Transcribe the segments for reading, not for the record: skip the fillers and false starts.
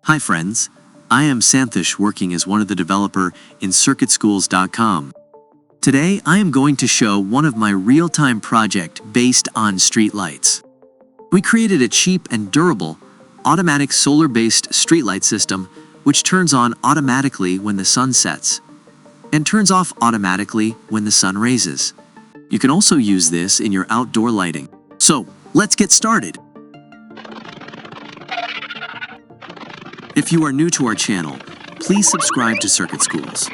Hi friends, I am Santhosh working as one of the developer in Circuitschools.com. Today I am going to show one of my real-time project based on streetlights. We created a cheap and durable, automatic solar-based streetlight system which turns on automatically when the sun sets and turns off automatically when the sun raises. You can also use this in your outdoor lighting. So, let's get started. If you are new to our channel, please subscribe to Circuit Schools.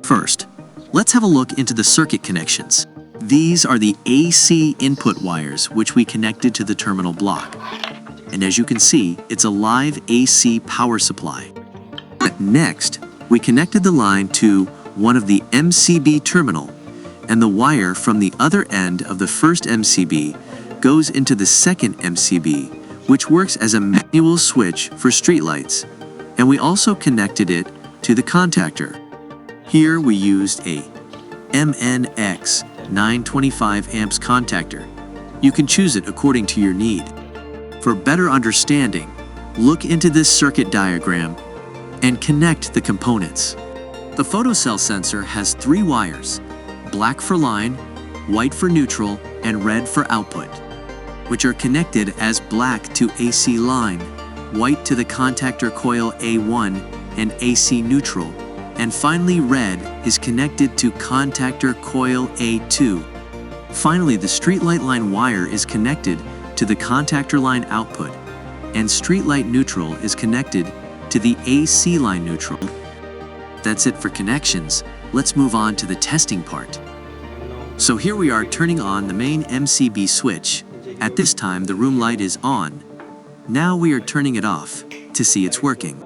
First, let's have a look into the circuit connections. These are the AC input wires which we connected to the terminal block. And as you can see, it's a live AC power supply. Next, we connected the line to one of the MCB terminal, and the wire from the other end of the first MCB goes into the second MCB, which works as a manual switch for streetlights, and we also connected it to the contactor. Here we used a MNX 925 amps contactor. You can choose it according to your need. For better understanding, look into this circuit diagram and connect the components. The photocell sensor has 3 wires, black for line, white for neutral, and red for output, which are connected as black to AC line, white to the contactor coil A1 and AC neutral, and finally red is connected to contactor coil A2. Finally, the streetlight line wire is connected to the contactor line output, and streetlight neutral is connected to the AC line neutral. That's it for connections. Let's move on to the testing part. So here we are turning on the main MCB switch. At this time, the room light is on. Now we are turning it off to see it's working.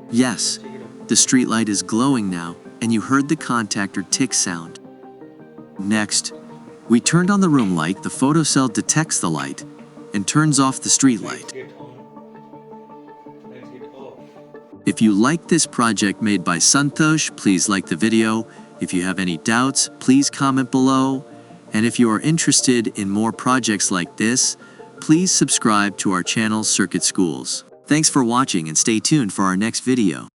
Yes, the street light is glowing now, and you heard the contactor tick sound. Next, we turned on the room light. The photocell detects the light and turns off the street light. If you like this project made by Santhosh, please like the video. If you have any doubts, please comment below. And if you are interested in more projects like this, please subscribe to our channel Circuit Schools. Thanks for watching and stay tuned for our next video.